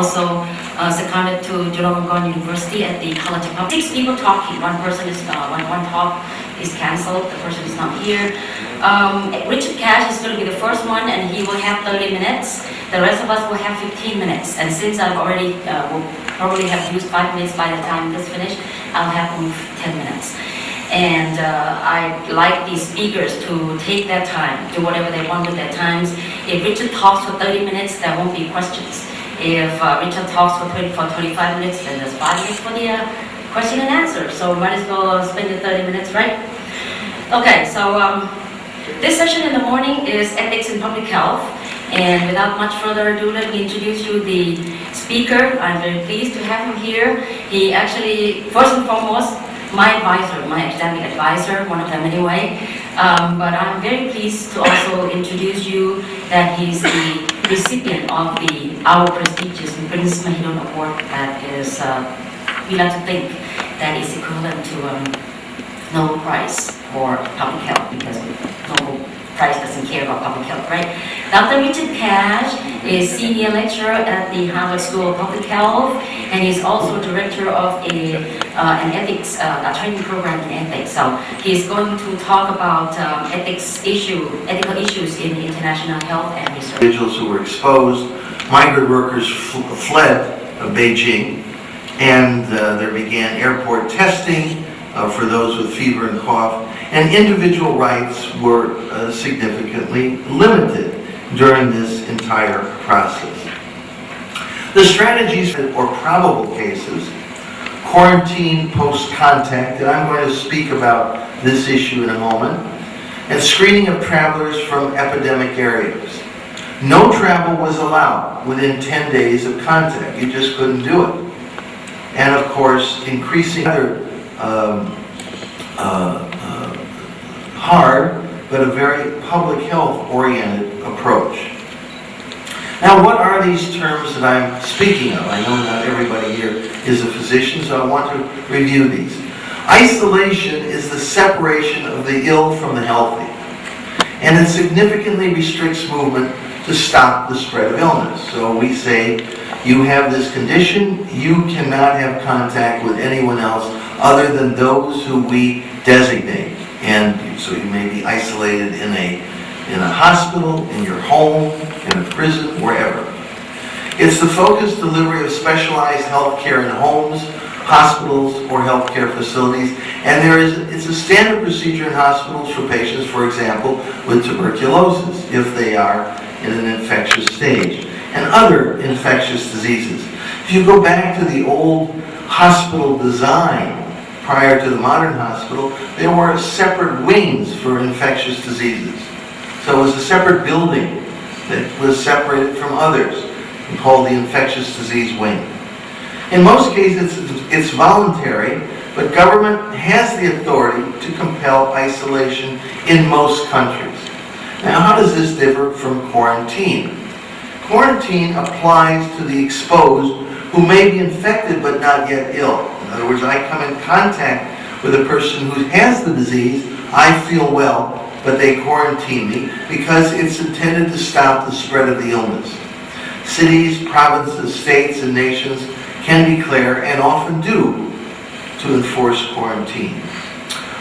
also seconded to Chulalongkorn University at the College of Public. 6 people talking. One person is one talk is cancelled. The person is not here. Richard Cash is going to be the first one, and he will have 30 minutes. The rest of us will have 15 minutes. And since I've already will probably have used 5 minutes by the time this finished, I'll have only 10 minutes. And I'd like the speakers to take their time, do whatever they want with their times. If Richard talks for 30 minutes, there won't be questions. If Richard talks for 25 minutes, then there's 5 minutes for the question and answer. So might as well spend the 30 minutes, right? Okay, so this session in the morning is ethics in public health. And without much further ado, let me introduce you the speaker. I'm very pleased to have him here. He actually, first and foremost, my advisor, my academic advisor, one of them anyway. But I'm very pleased to also introduce you that he's the recipient of our prestigious Prince Mahidol Award that is, we like to think that is equivalent to Nobel Prize for Public Health, because Nobel Prize doesn't care about public health, right? Dr. Richard Cash is senior lecturer at the Harvard School of Public Health, and he's also director of an ethics training program in ethics. So he's going to talk about ethical issues in international health and research. Individuals who were exposed, migrant workers fled Beijing, and there began airport testing for those with fever and cough, and individual rights were significantly limited during this entire process. The strategies or probable cases, quarantine post-contact, and I'm going to speak about this issue in a moment, and screening of travelers from epidemic areas. No travel was allowed within 10 days of contact. You just couldn't do it. And of course, increasing other hard, but a very public health-oriented approach. Now, what are these terms that I'm speaking of? I know not everybody here is a physician, so I want to review these. Isolation is the separation of the ill from the healthy, and it significantly restricts movement to stop the spread of illness. So we say, you have this condition, you cannot have contact with anyone else other than those who we designate. And so you may be isolated in a hospital, in your home, in a prison, wherever. It's the focused delivery of specialized health care in homes, hospitals, or healthcare facilities. And it's a standard procedure in hospitals for patients, for example, with tuberculosis, if they are in an infectious stage, and other infectious diseases. If you go back to the old hospital design, prior to the modern hospital, there were separate wings for infectious diseases. So it was a separate building that was separated from others and called the infectious disease wing. In most cases, it's voluntary, but government has the authority to compel isolation in most countries. Now, how does this differ from quarantine? Quarantine applies to the exposed who may be infected but not yet ill. In other words, I come in contact with a person who has the disease, I feel well, but they quarantine me because it's intended to stop the spread of the illness. Cities, provinces, states, and nations can declare, and often do, to enforce quarantine.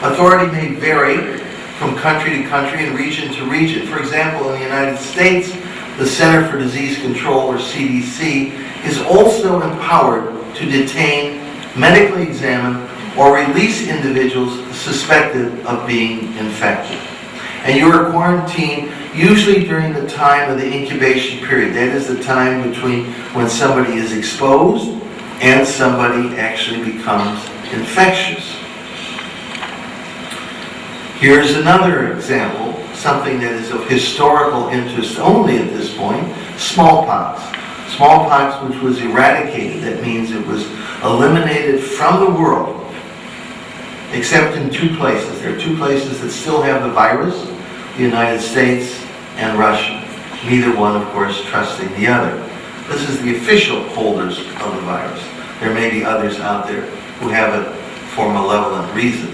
Authority may vary from country to country and region to region. For example, in the United States, the Center for Disease Control, or CDC, is also empowered to detain, medically examine, or release individuals suspected of being infected. And you are quarantined usually during the time of the incubation period. That is the time between when somebody is exposed and somebody actually becomes infectious. Here's another example, something that is of historical interest only at this point: smallpox. Smallpox, which was eradicated, that means it was eliminated from the world, except in 2 places. There are 2 places that still have the virus: the United States and Russia. Neither one, of course, trusting the other. This is the official holders of the virus. There may be others out there who have it for malevolent reasons.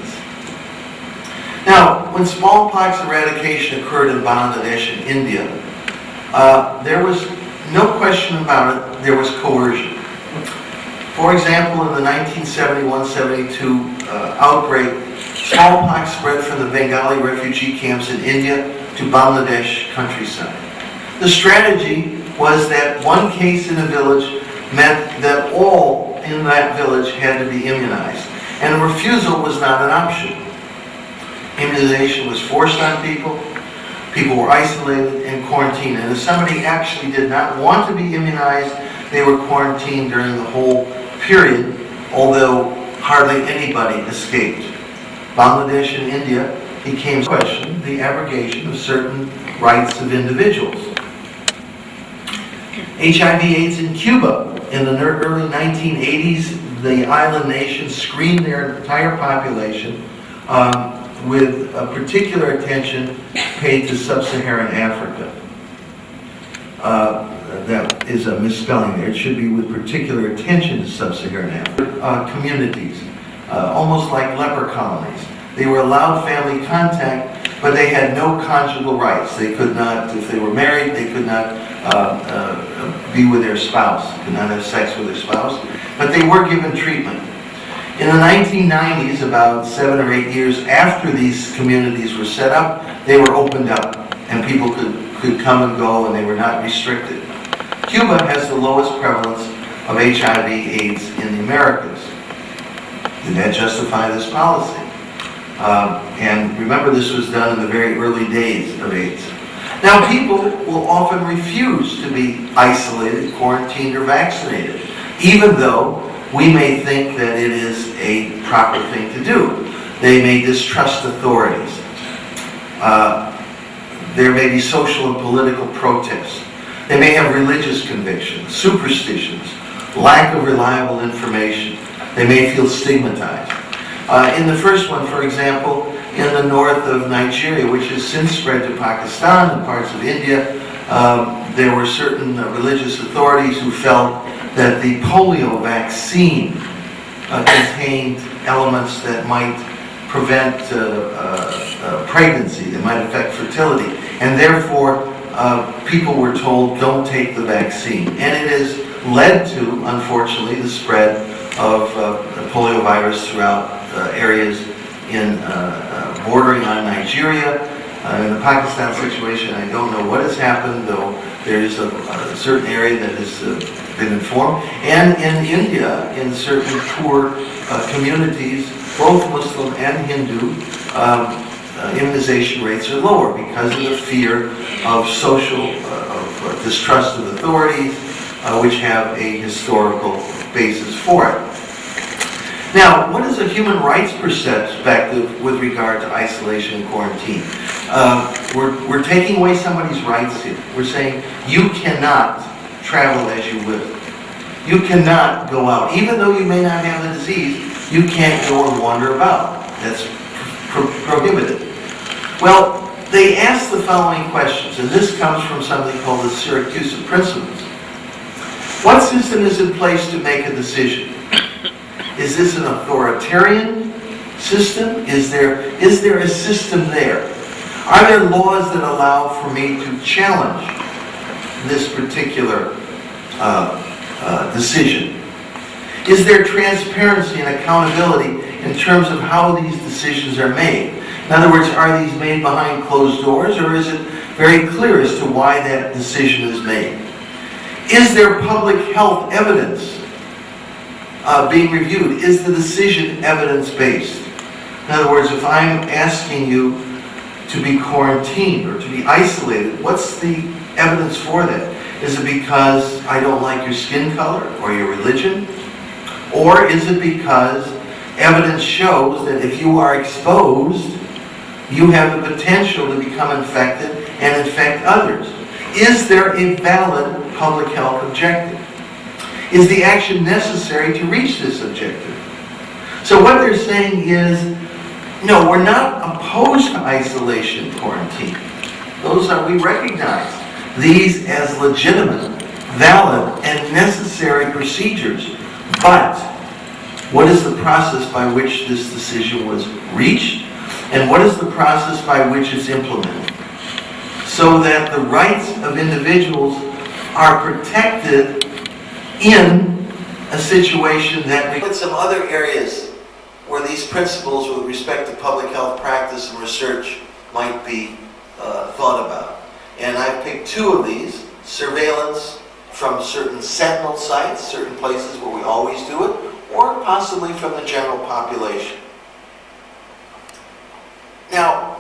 Now, when smallpox eradication occurred in Bangladesh and India, there was no question about it there was coercion. For example, in the 1971-72 outbreak, smallpox spread from the Bengali refugee camps in India to Bangladesh countryside. The strategy was that one case in a village meant that all in that village had to be immunized, and refusal was not an option. Immunization was forced on people. People were isolated and quarantined, and if somebody actually did not want to be immunized, they were quarantined during the whole period, although hardly anybody escaped. Bangladesh and India became questioned the abrogation of certain rights of individuals. HIV/AIDS in Cuba. In the early 1980s, the island nation screened their entire population with a particular attention paid to sub-Saharan Africa. That is a misspelling there. It should be with particular attention to sub-Saharan Africa. Communities, almost like leper colonies. They were allowed family contact, but they had no conjugal rights. They could not, if they were married, they could not be with their spouse, could not have sex with their spouse, but they were given treatment. In the 1990s, about 7 or 8 years after these communities were set up, they were opened up, and people could come and go, and they were not restricted. Cuba has the lowest prevalence of HIV/AIDS in the Americas. Did that justify this policy? And remember, this was done in the very early days of AIDS. Now, people will often refuse to be isolated, quarantined, or vaccinated, even though we may think that it is a proper thing to do. They may distrust authorities. There may be social and political protests. They may have religious convictions, superstitions, lack of reliable information. They may feel stigmatized. In the first one, for example, in the north of Nigeria, which has since spread to Pakistan and parts of India, there were certain religious authorities who felt that the polio vaccine contained elements that might prevent pregnancy, that might affect fertility, and therefore people were told, don't take the vaccine. And it has led to, unfortunately, the spread of poliovirus throughout areas in bordering on Nigeria. In the Pakistan situation, I don't know what has happened, though there is a certain area that has been informed. And in India, in certain poor communities, both Muslim and Hindu, immunization rates are lower because of the fear of social distrust of authorities, which have a historical basis for it. Now, what is a human rights perspective with regard to isolation and quarantine? We're taking away somebody's rights here. We're saying you cannot travel as you will. You cannot go out. Even though you may not have the disease, you can't go and wander about. That's prohibited. Well, they ask the following questions, and this comes from something called the Syracuse Principles. What system is in place to make a decision? Is this an authoritarian system? Is there a system there? Are there laws that allow for me to challenge this particular decision? Is there transparency and accountability in terms of how these decisions are made? In other words, are these made behind closed doors, or is it very clear as to why that decision is made? Is there public health evidence being reviewed? Is the decision evidence-based? In other words, if I'm asking you to be quarantined or to be isolated, what's the evidence for that? Is it because I don't like your skin color or your religion? Or is it because evidence shows that if you are exposed, you have the potential to become infected and infect others? Is there a valid public health objective? Is the action necessary to reach this objective? So what they're saying is, no, we're not opposed to isolation and quarantine. We recognize these as legitimate, valid, and necessary procedures. But what is the process by which this decision was reached? And what is the process by which it's implemented? So that the rights of individuals are protected in a situation that we put some other areas where these principles with respect to public health practice and research might be thought about. And I've picked two of these: surveillance from certain sentinel sites, certain places where we always do it, or possibly from the general population. Now,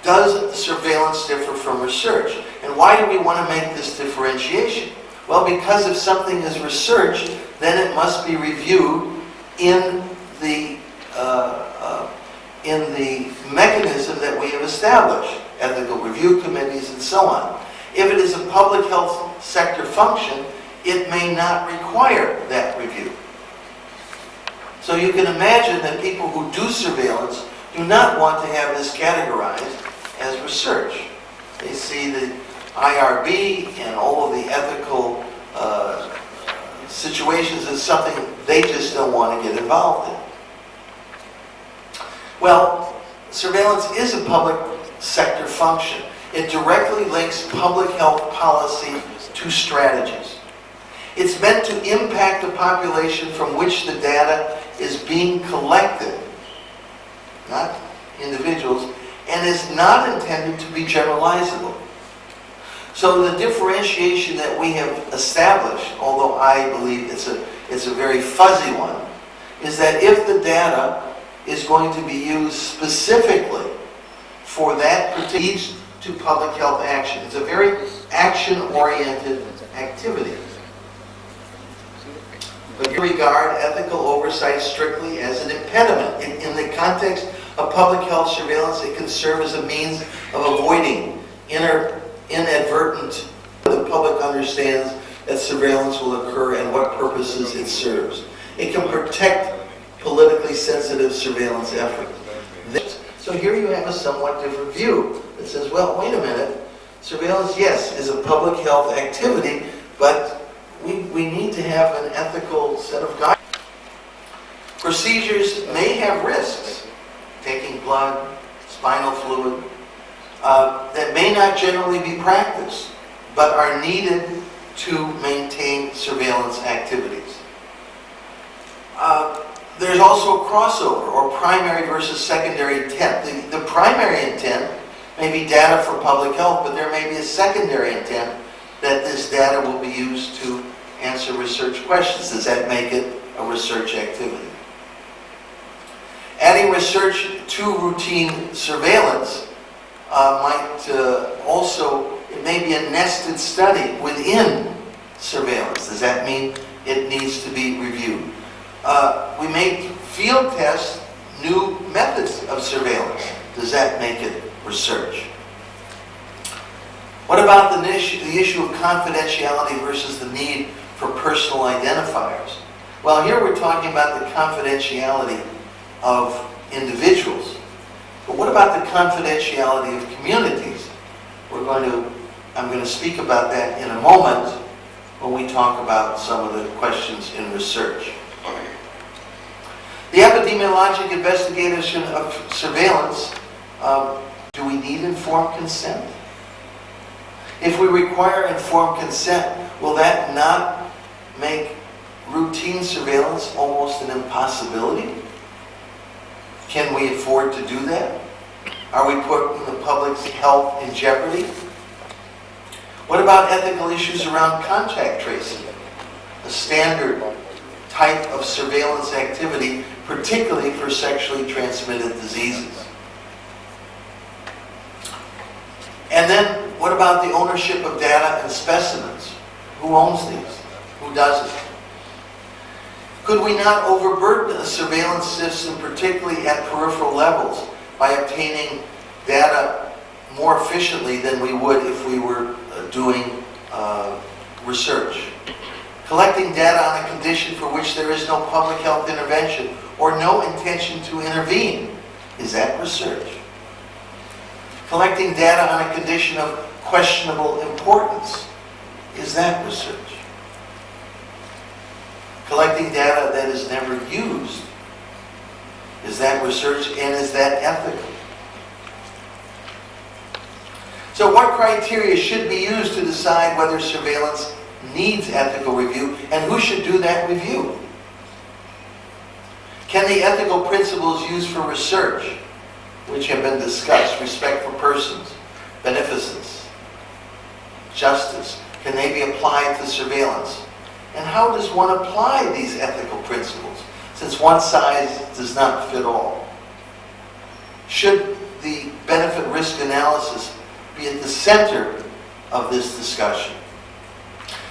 does surveillance differ from research? And why do we want to make this differentiation? Well, because if something is research, then it must be reviewed in the mechanism that we have established, ethical review committees and so on. If it is a public health sector function, it may not require that review. So you can imagine that people who do surveillance do not want to have this categorized as research. They see the IRB and all of the ethical situations as something they just don't want to get involved in. Well, surveillance is a public sector function. It directly links public health policy to strategies. It's meant to impact the population from which the data is being collected, not individuals, and is not intended to be generalizable. So the differentiation that we have established, although I believe it's a very fuzzy one, is that if the data is going to be used specifically for that particular leads to public health action. It's a very action-oriented activity. But you regard ethical oversight strictly as an impediment. In the context of public health surveillance, it can serve as a means of avoiding inadvertent. The public understands that surveillance will occur and what purposes it serves. It can protect politically sensitive surveillance efforts. So here you have a somewhat different view that says, well, wait a minute, surveillance, yes, is a public health activity, but we need to have an ethical set of guidelines. Procedures may have risks, taking blood, spinal fluid, that may not generally be practiced, but are needed to maintain surveillance activities. There's also a crossover, or primary versus secondary intent. The primary intent may be data for public health, but there may be a secondary intent that this data will be used to answer research questions. Does that make it a research activity? Adding research to routine surveillance might also, it may be a nested study within surveillance. Does that mean it needs to be reviewed? We may field test new methods of surveillance. Does that make it research? What about the issue of confidentiality versus the need for personal identifiers? Well, here we're talking about the confidentiality of individuals. But what about the confidentiality of communities? I'm going to speak about that in a moment when we talk about some of the questions in research. The epidemiologic investigation of surveillance, do we need informed consent? If we require informed consent, will that not make routine surveillance almost an impossibility? Can we afford to do that? Are we putting the public's health in jeopardy? What about ethical issues around contact tracing? A standard type of surveillance activity, particularly for sexually transmitted diseases. And then, what about the ownership of data and specimens? Who owns these? Who doesn't? Could we not overburden a surveillance system, particularly at peripheral levels, by obtaining data more efficiently than we would if we were doing research? Collecting data on a condition for which there is no public health intervention or no intention to intervene, is that research? Collecting data on a condition of questionable importance, is that research? Collecting data that is never used, is that research, and is that ethical? So what criteria should be used to decide whether surveillance needs ethical review, and who should do that review? Can the ethical principles used for research, which have been discussed, respect for persons, beneficence, justice, can they be applied to surveillance? And how does one apply these ethical principles, since one size does not fit all? Should the benefit-risk analysis be at the center of this discussion?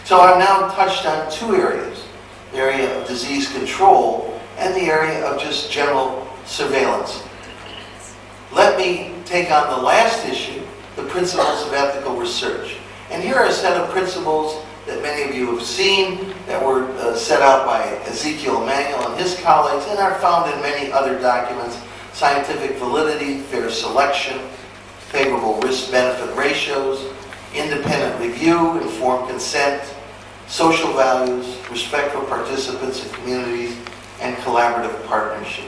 So I've now touched on two areas, the area of disease control and the area of just general surveillance. Let me take on the last issue, the principles of ethical research. And here are a set of principles that many of you have seen that were set out by Ezekiel Emanuel and his colleagues and are found in many other documents: scientific validity, fair selection, favorable risk-benefit ratios, independent review, informed consent, social values, respect for participants and communities, and collaborative partnerships.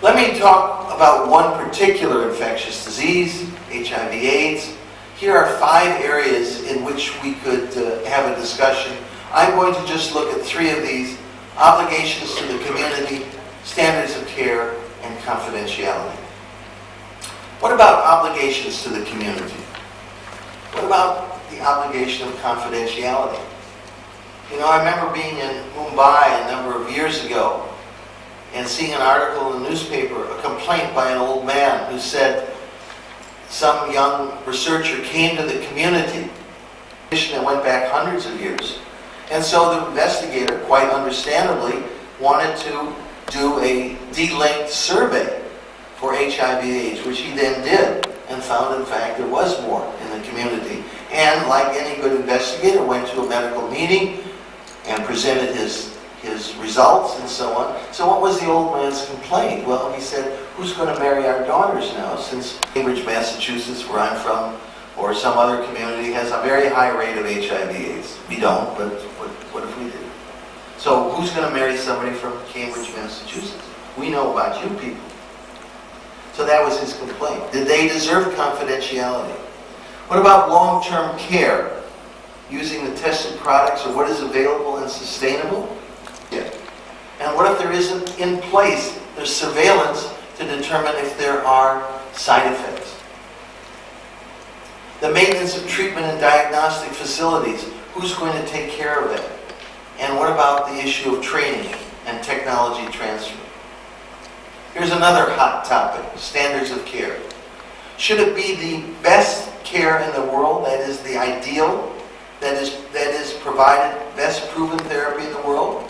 Let me talk about one particular infectious disease, HIV/AIDS. Here are 5 areas in which we could have a discussion. I'm going to just look at 3 of these: obligations to the community, standards of care, and confidentiality. What about obligations to the community? What about the obligation of confidentiality? You know, I remember being in Mumbai a number of years ago and seeing an article in the newspaper, a complaint by an old man who said some young researcher came to the community that went back hundreds of years. And so the investigator, quite understandably, wanted to do a de-linked survey for HIV/AIDS, which he then did and found, in fact, there was more in the community. And like any good investigator, went to a medical meeting and presented his results and so on. So what was the old man's complaint? Well, he said, who's going to marry our daughters now, since Cambridge, Massachusetts, where I'm from, or some other community, has a very high rate of HIV/AIDS. We don't, but what if we did? So who's going to marry somebody from Cambridge, Massachusetts? We know about you people. So that was his complaint. Did they deserve confidentiality? What about long-term care? Using the tested products, or what is available and sustainable? Yeah. And what if there isn't in place the surveillance to determine if there are side effects? The maintenance of treatment and diagnostic facilities, who's going to take care of that? And what about the issue of training and technology transfer? Here's another hot topic, standards of care. Should it be the best care in the world, that is the ideal, that is provided best proven therapy in the world?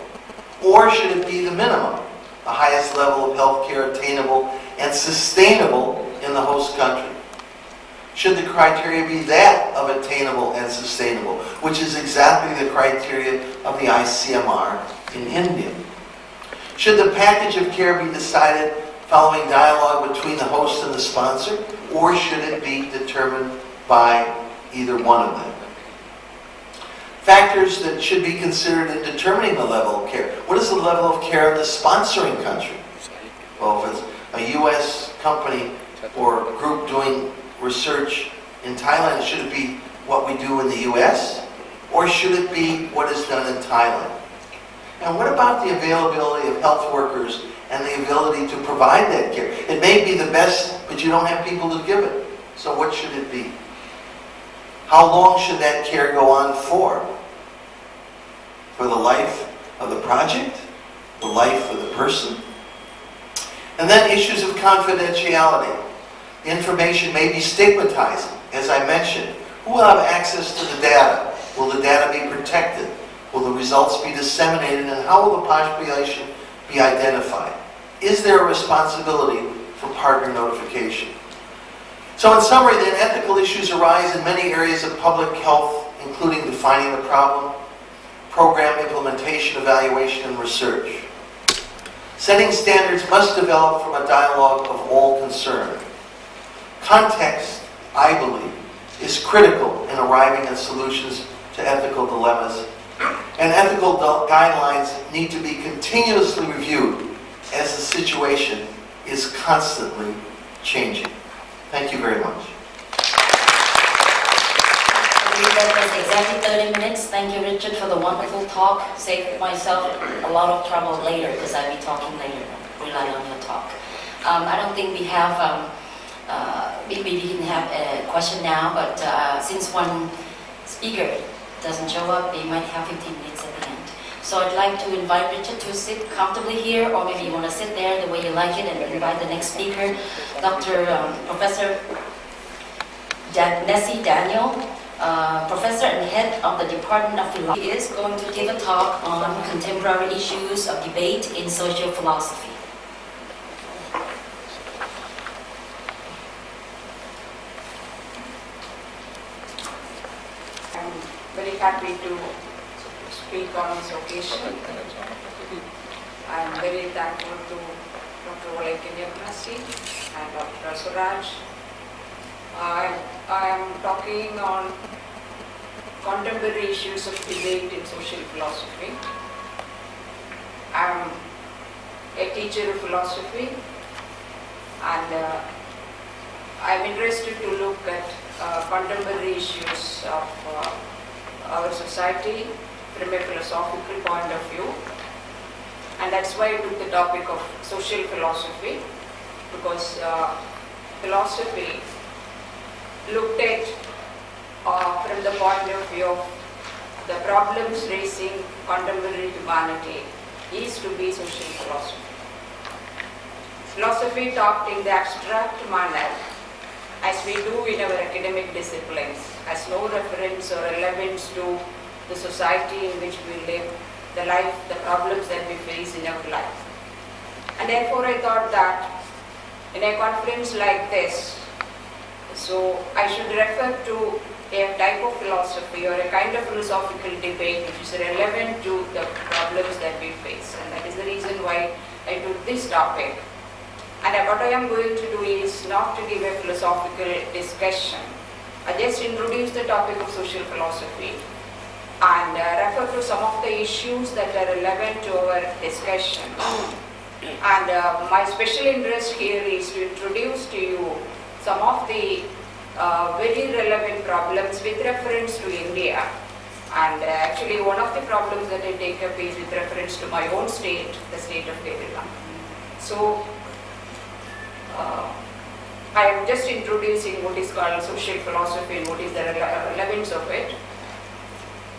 Or should it be the minimum, the highest level of health care attainable and sustainable in the host country? Should the criteria be that of attainable and sustainable, which is exactly the criteria of the ICMR in India? Should the package of care be decided following dialogue between the host and the sponsor, or should it be determined by either one of them? Factors that should be considered in determining the level of care. What is the level of care in the sponsoring country? Well, if it's a U.S. company or group doing research in Thailand, should it be what we do in the U.S.? Or should it be what is done in Thailand? And what about the availability of health workers and the ability to provide that care? It may be the best, but you don't have people to give it. So what should it be? How long should that care go on for? For the life of the project? The life of the person? And then issues of confidentiality. The information may be stigmatizing, as I mentioned. Who will have access to the data? Will the data be protected? Will the results be disseminated? And how will the population be identified? Is there a responsibility for partner notification? So in summary, then, ethical issues arise in many areas of public health, including defining the problem, program implementation, evaluation, and research. Setting standards must develop from a dialogue of all concerned. Context, I believe, is critical in arriving at solutions to ethical dilemmas, and ethical guidelines need to be continuously reviewed as the situation is constantly changing. Thank you very much. I believe that was exactly exactly 30 minutes. Thank you, Richard, for the wonderful talk. Saved myself a lot of trouble later because I'll be talking later. Rely on your talk. I don't think we have, we didn't have a question now, but since one speaker doesn't show up, we might have 15 minutes at the end. So I'd like to invite Richard to sit comfortably here, or maybe you want to sit there the way you like it, and invite the next speaker, Professor Nessie Daniel, Professor and Head of the Department of Philosophy. He is going to give a talk on contemporary issues of debate in social philosophy. I'm very happy to speak on this occasion. I'm very thankful to Dr. Valekanyaknasi and Dr. Suraj. I am talking on contemporary issues of debate in social philosophy. I'm a teacher of philosophy, and I'm interested to look at contemporary issues of our society from a philosophical point of view. And that's why I took the topic of social philosophy, because philosophy looked at from the point of view of the problems facing contemporary humanity is to be social philosophy. Philosophy talked in the abstract manner, as we do in our academic disciplines, has no reference or relevance to the society in which we live, the life, the problems that we face in our life. And therefore I thought that in a conference like this, so I should refer to a type of philosophy or a kind of philosophical debate which is relevant to the problems that we face. And that is the reason why I took this topic. And what I am going to do is not to give a philosophical discussion. I just introduce the topic of social philosophy and refer to some of the issues that are relevant to our discussion. And my special interest here is to introduce to you some of the very relevant problems with reference to India. And actually one of the problems that I take up is with reference to my own state, the state of Kerala. So I am just introducing what is called social philosophy and what is the relevance of it.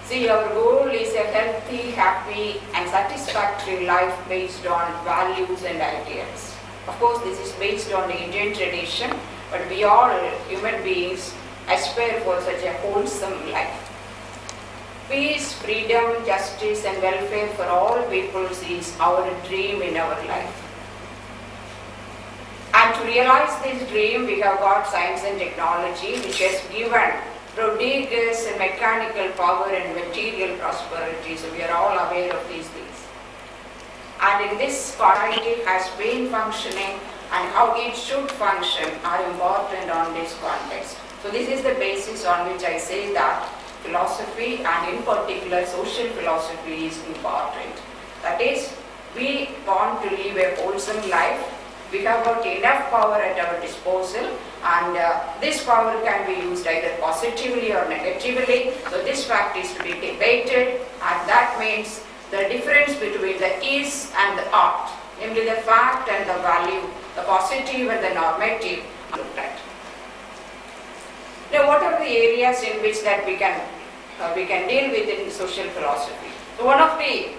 See, our goal is a healthy, happy and satisfactory life based on values and ideals. Of course, this is based on the Indian tradition, but we all, human beings, aspire for such a wholesome life. Peace, freedom, justice and welfare for all peoples is our dream in our life. And to realize this dream, we have got science and technology, which has given prodigious and mechanical power and material prosperity. So we are all aware of these things. And in this society has been functioning and how it should function are important on this context. So this is the basis on which I say that philosophy and in particular social philosophy is important. That is, we want to live a wholesome life. We have got enough power at our disposal, and this power can be used either positively or negatively. So this fact is to be debated, and that means the difference between the is and the ought, namely the fact and the value, the positive and the normative looked at. Now, what are the areas in which that we can deal with in social philosophy? So one of the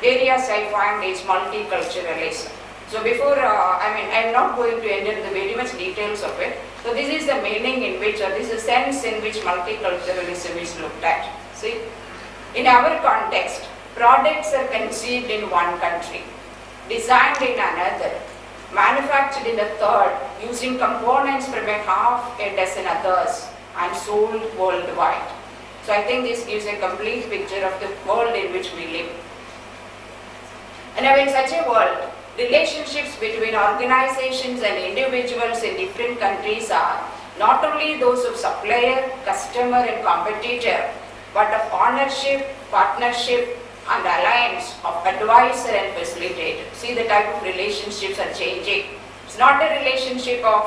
areas I find is multiculturalism. So before, I'm not going to enter the very much details of it. So this is the meaning in which, or this is the sense in which multiculturalism is looked at. See, in our context, products are conceived in one country, designed in another, manufactured in a third, using components from a half a dozen others, and sold worldwide. So I think this gives a complete picture of the world in which we live. And now in such a world, relationships between organizations and individuals in different countries are not only those of supplier, customer and competitor, but of ownership, partnership and alliance, of advisor and facilitator. See, the type of relationships are changing. It's not a relationship of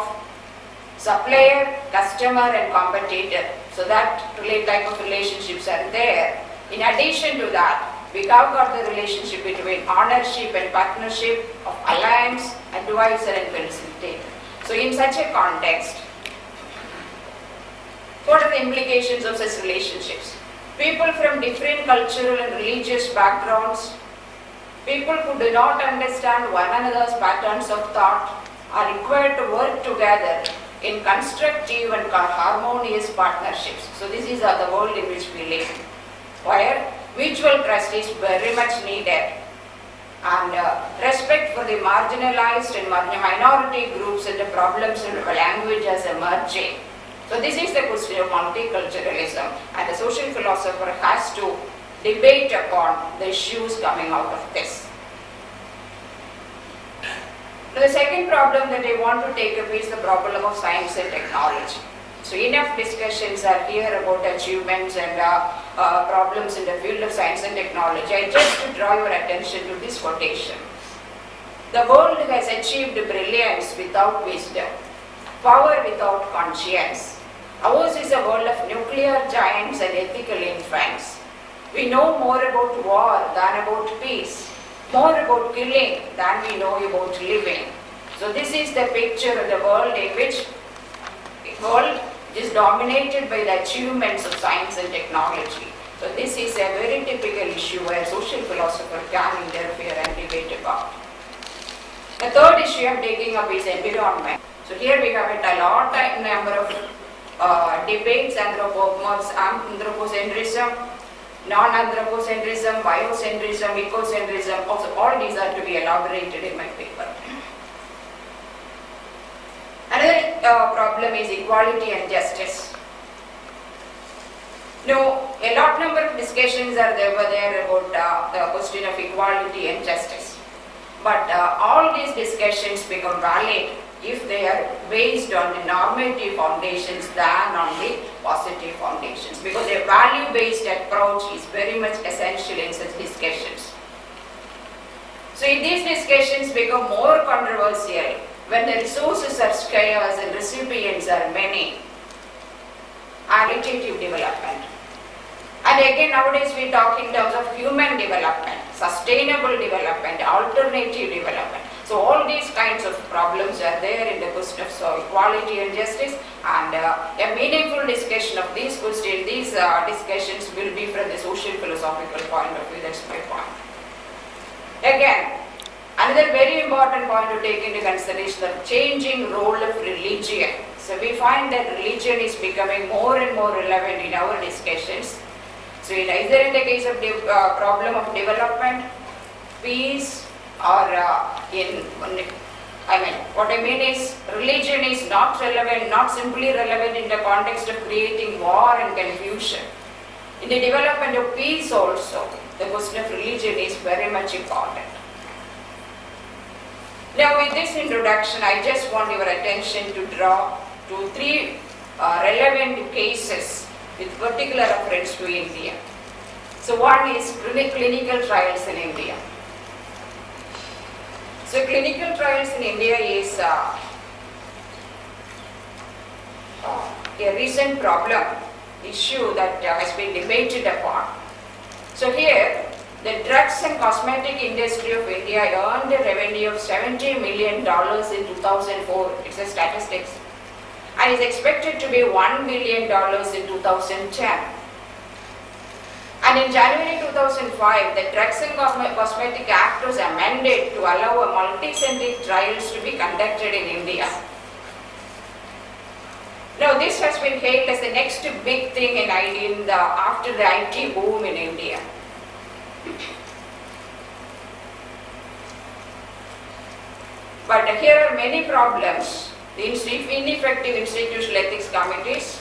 supplier, customer and competitor. So that type of relationships are there. In addition to that, we have got the relationship between ownership and partnership, of alliance, advisor and facilitator. So in such a context, what are the implications of such relationships? People from different cultural and religious backgrounds, people who do not understand one another's patterns of thought, are required to work together in constructive and harmonious partnerships. So this is the world in which we live, where mutual trust is very much needed, and respect for the marginalized and minority groups and the problems in language as emerging. So this is the question of multiculturalism, and the social philosopher has to debate upon the issues coming out of this. Now, the second problem that I want to take up is the problem of science and technology. So enough discussions are here about achievements and problems in the field of science and technology. I just to draw your attention to this quotation. The world has achieved brilliance without wisdom, power without conscience. Ours is a world of nuclear giants and ethical infants. We know more about war than about peace, more about killing than we know about living. So this is the picture of the world in which the world is dominated by the achievements of science and technology. So this is a very typical issue where social philosopher can interfere and debate about. The third issue I am taking up is environment. So here we have a lot number of debates: anthropocentrism, non-anthropocentrism, biocentrism, ecocentrism. Also, all these are to be elaborated in my paper. Another problem is equality and justice. Now, a lot number of discussions are there about the question of equality and justice. But all these discussions become valid if they are based on the normative foundations than on the positive foundations, because a value-based approach is very much essential in such discussions. So if these discussions become more controversial when the resources are scarce and recipients are many, qualitative development. And again, nowadays we talk in terms of human development, sustainable development, alternative development. So all these kinds of problems are there in the question of equality and justice, and a meaningful discussion of these questions, these discussions will be from the social philosophical point of view. That's my point. Again, another very important point to take into consideration, the changing role of religion. So we find that religion is becoming more and more relevant in our discussions. So either in the case of problem of development, peace, or what I mean is religion is not relevant, not simply relevant in the context of creating war and confusion. In the development of peace also, the question of religion is very much important. Now with this introduction, I just want your attention to draw to three relevant cases with particular reference to India. So one is clinical trials in India. So clinical trials in India is a recent problem, issue that has been debated upon. So here, the drugs and cosmetic industry of India earned a revenue of $70 million in 2004. It's a statistics. And is expected to be $1 billion in 2010. And in January 2005, the Drugs and Cosmetic Act was amended to allow a multi-centric trials to be conducted in India. Now this has been hailed as the next big thing after the IT boom in India. But here are many problems. The ineffective institutional ethics committees,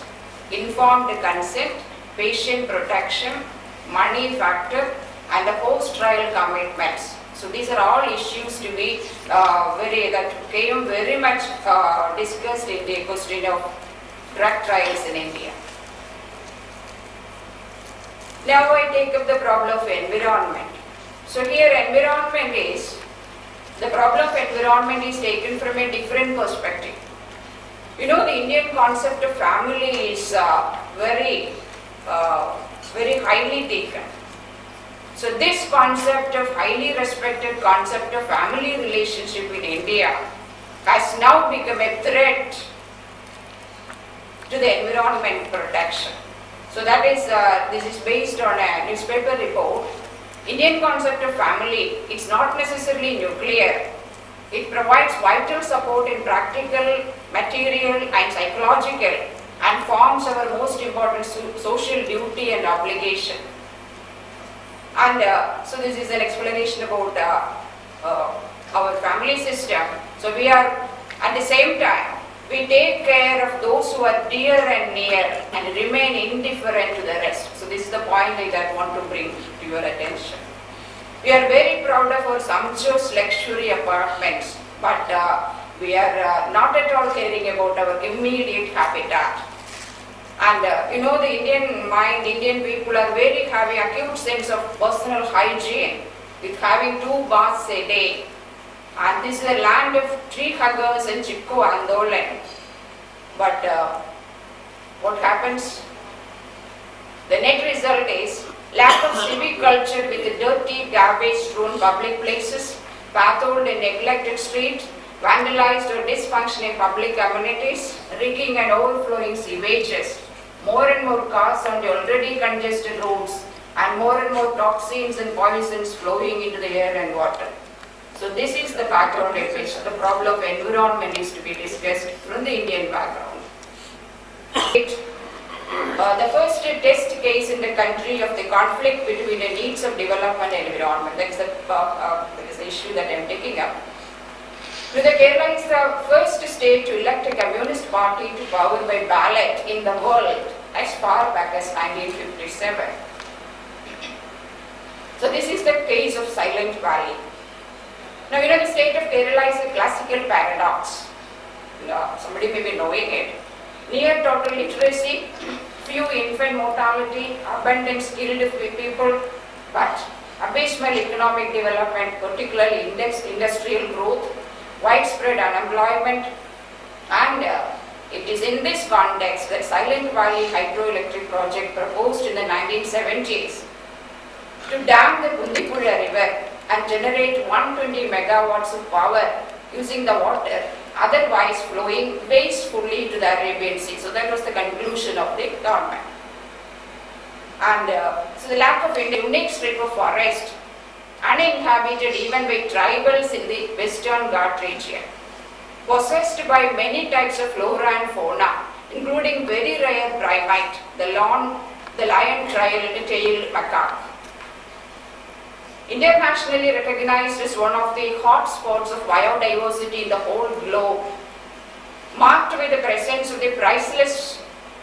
informed consent, patient protection, money factor, and the post-trial commitments. So these are all issues to be that came very much discussed in the question of drug trials in India. Now I take up the problem of environment. So here the problem of environment is taken from a different perspective. You know, the Indian concept of family is very, very highly taken. So this concept of highly respected concept of family relationship in India has now become a threat to the environment protection. So that is, this is based on a newspaper report. Indian concept of family, it's not necessarily nuclear. It provides vital support in practical, material and psychological and forms our most important social duty and obligation. And so this is an explanation about our family system. So we are, at the same time, we take care of those who are dear and near and remain indifferent to the rest. So this is the point that I want to bring to your attention. We are very proud of our sumptuous luxury apartments, but we are not at all caring about our immediate habitat. And the Indian mind, Indian people are very having acute sense of personal hygiene with having 2 baths a day. And this is a land of tree huggers and Chipko Andolan. But what happens? The net result is lack of civic culture with dirty, garbage-strewn public places, patholed and neglected streets, vandalized or dysfunctioning public amenities, rigging and overflowing sewages, more and more cars on the already congested roads, and more toxins and poisons flowing into the air and water. So this is the background in which the problem of environment is to be discussed from the Indian background. The first test case in the country of the conflict between the needs of development and environment. That is the issue that I am taking up. Kerala is the first state to elect a communist party to power by ballot in the world as far back as 1957. So this is the case of Silent Valley. Now the state of Kerala is a classical paradox. Somebody may be knowing it. Near total literacy, few infant mortality, abundant skilled people, but abysmal economic development, particularly industrial growth, widespread unemployment, and it is in this context that Silent Valley hydroelectric project proposed in the 1970s to dam the Bundipura river and generate 120 megawatts of power using the water otherwise flowing wastefully to the Arabian Sea. So that was the conclusion of the government. And so the lack of a unique strip of forest, uninhabited even by tribals in the Western Ghat region, possessed by many types of flora and fauna, including very rare primate, the lion-tailed macaque. Internationally recognized as one of the hot spots of biodiversity in the whole globe, marked with the presence of the priceless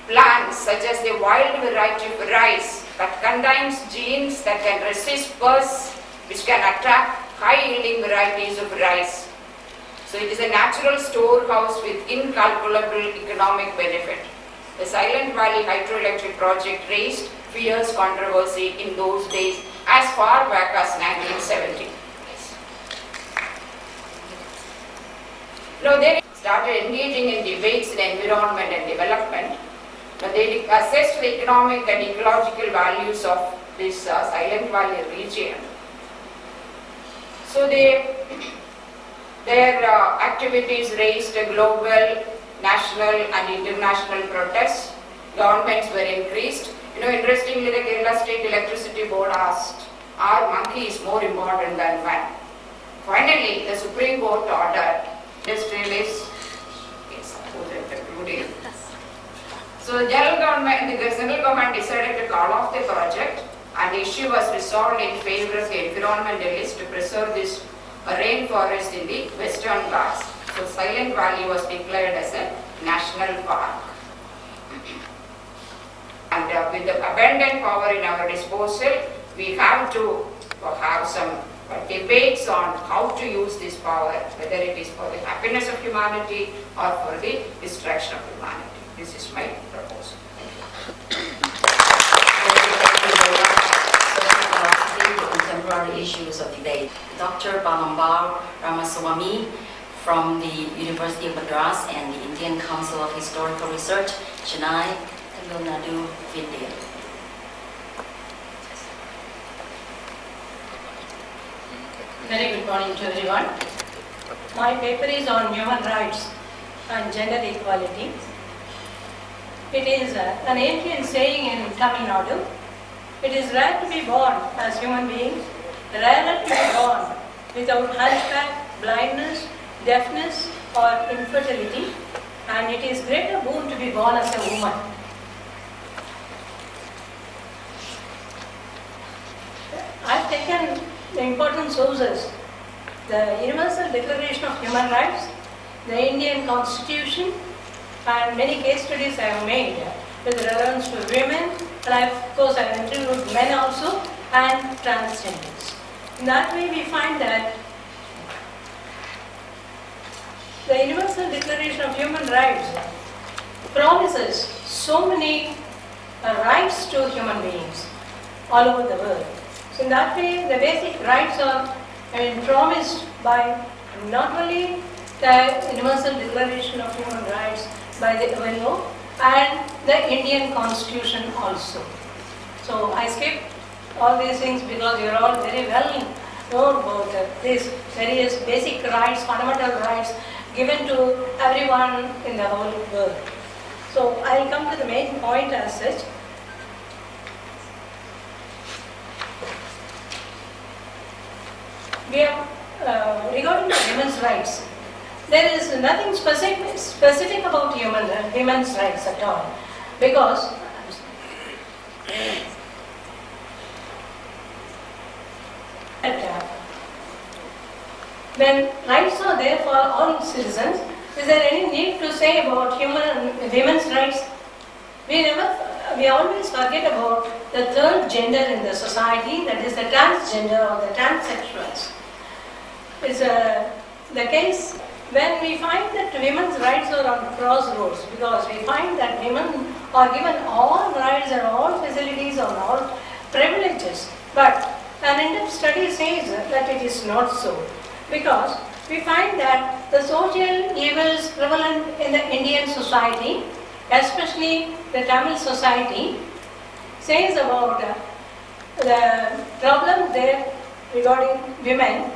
plants such as the wild variety of rice that contains genes that can resist pests which can attack high-yielding varieties of rice. So it is a natural storehouse with incalculable economic benefit. The Silent Valley hydroelectric project raised fierce controversy in those days as far back as 1970. Now they started engaging in debates in environment and development. Now they assessed the economic and ecological values of this Silent Valley region. So their activities raised a global, national and international protests. Governments were increased. Interestingly, the Kerala State Electricity Board asked, "Are monkeys more important than man?" Finally, the Supreme Court ordered industrialists. So the central government decided to call off the project, and the issue was resolved in favor of the environmentalists to preserve this rainforest in the Western Ghats. So Silent Valley was declared as a national park. And with the abundant power in our disposal, we have to have some debates on how to use this power, whether it is for the happiness of humanity or for the destruction of humanity. This is my proposal. The contemporary issues of today. Dr. Balambar Ramaswamy from the University of Madras and the Indian Council of Historical Research, Chennai, Tamil Nadu, India. Very good morning to everyone. My paper is on human rights and gender equality. It is an ancient saying in Tamil Nadu. It is rare to be born as human beings, rarer to be born without hunchback, blindness, deafness or infertility, and it is greater boon to be born as a woman. I've taken the important sources: the Universal Declaration of Human Rights, the Indian Constitution, and many case studies I have made with relevance to women, and of course I have interviewed men also, and transgenders. In that way we find that the Universal Declaration of Human Rights promises so many rights to human beings all over the world. So in that way, the basic rights are promised by not only the Universal Declaration of Human Rights by the UNO and the Indian Constitution also. So I skip all these things because you are all very well known about these various basic rights, fundamental rights given to everyone in the whole world. So I will come to the main point as such. We have, regarding the women's rights, there is nothing specific about women's rights at all, because when rights are there for all citizens, is there any need to say about women's rights? We always forget about the third gender in the society, that is the transgender or the transsexuals. It's the case when we find that women's rights are on crossroads, because we find that women are given all rights and all facilities and all privileges. But an in-depth study says that it is not so, because we find that the social evils prevalent in the Indian society, especially the Tamil society, says about the problem there regarding women.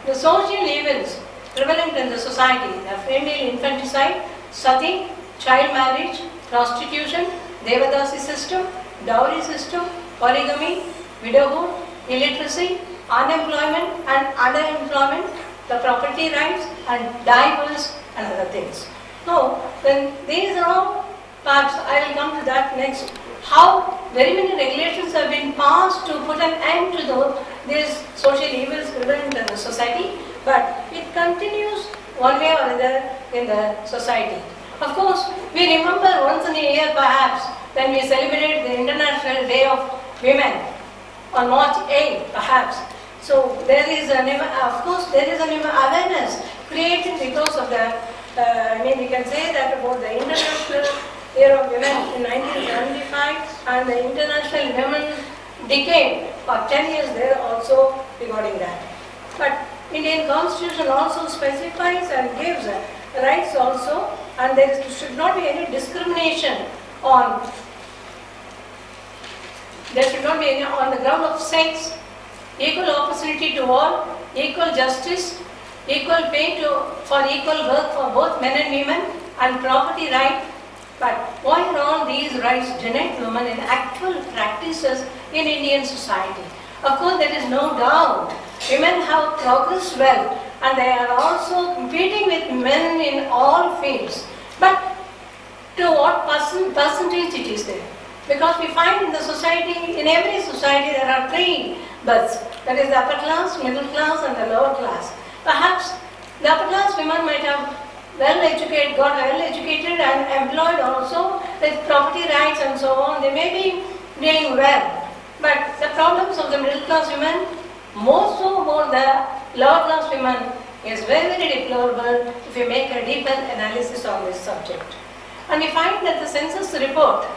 The social evils prevalent in the society, the female infanticide, sati, child marriage, prostitution, devadasi system, dowry system, polygamy, widowhood, illiteracy, unemployment and underemployment, the property rights and divorce and other things. So, when these are all parts, I will come to that next. How very many regulations have been passed to put an end to these social evils prevalent in the society, but it continues one way or another in the society. Of course, we remember once in a year perhaps when we celebrate the International Day of Women on March 8 perhaps. So there is an awareness created because of the, we can say that about the International Year of Women in 1975 and the International Women's Decade for 10 years there also regarding that. But Indian Constitution also specifies and gives rights also, and there should not be any discrimination on the ground of sex, equal opportunity to all, equal justice, equal pay for equal work for both men and women, and property right. But why are all these rights denied women in actual practices in Indian society? Of course, there is no doubt women have progressed well and they are also competing with men in all fields. But to what percentage it is there? Because we find in the society, in every society there are three births. That is the upper class, middle class and the lower class. Perhaps the upper class women might have got well educated and employed also with property rights and so on. They may be doing well. But the problems of the middle class women, more so about the lower class women, is very, very deplorable if we make a deeper analysis on this subject. And we find that the census report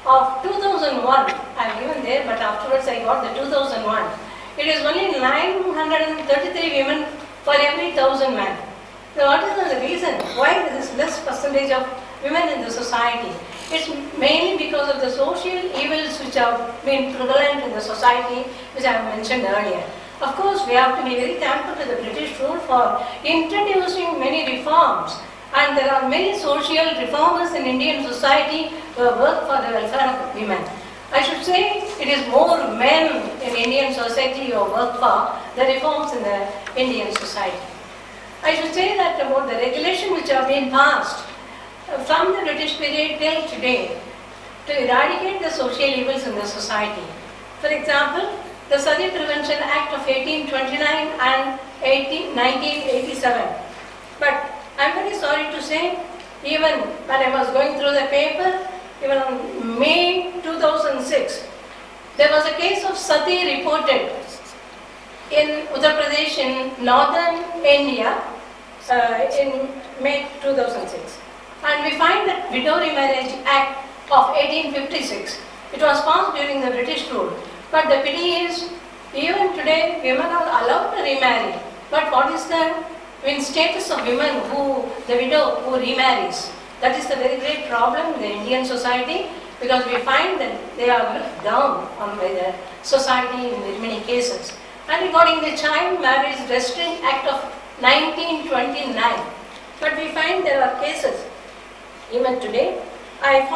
of 2001, I have given there, but afterwards I got the 2001. It is only 933 women for every 1,000 men. Now, what is the reason why there is less percentage of women in the society? It's mainly because of the social evils which have been prevalent in the society, which I have mentioned earlier. Of course, we have to be very thankful to the British rule for introducing many reforms, and there are many social reformers in Indian society who have worked for the welfare of women. I should say it is more men in Indian society who work for the reforms in the Indian society. I should say that about the regulation which have been passed from the British period till today to eradicate the social evils in the society. For example, the Sati Prevention Act of 1829 and 1987. But I am very sorry to say, even when I was going through the paper, even on May 2006, there was a case of Sati reported in Uttar Pradesh in northern India in May 2006. And we find that Widow Remarriage Act of 1856, it was passed during the British rule. But the pity is, even today, women are allowed to remarry. But what is the status of women the widow who remarries? That is the very great problem in the Indian society, because we find that they are looked down on by the society in very many cases. And regarding the Child Marriage Restraint Act of 1929, but we find there are cases, even today. I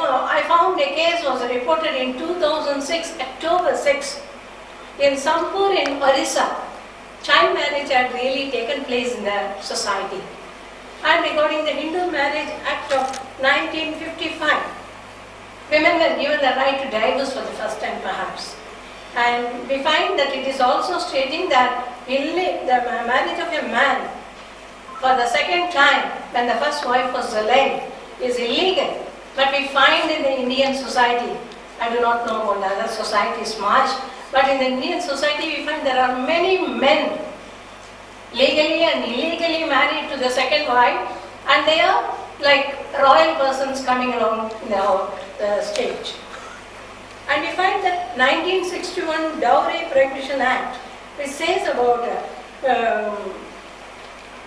found a case was reported in 2006, October 6, in Sampur in Orissa. Child marriage had really taken place in the society. And regarding the Hindu Marriage Act of 1955, women were given the right to divorce for the first time perhaps. And we find that it is also stating that the marriage of a man for the second time when the first wife was alive is illegal. But we find in the Indian society, I do not know about the other societies much, but in the Indian society we find there are many men legally and illegally married to the second wife, and they are like royal persons coming along in the stage. And we find that 1961 Dowry Prohibition Act, which says about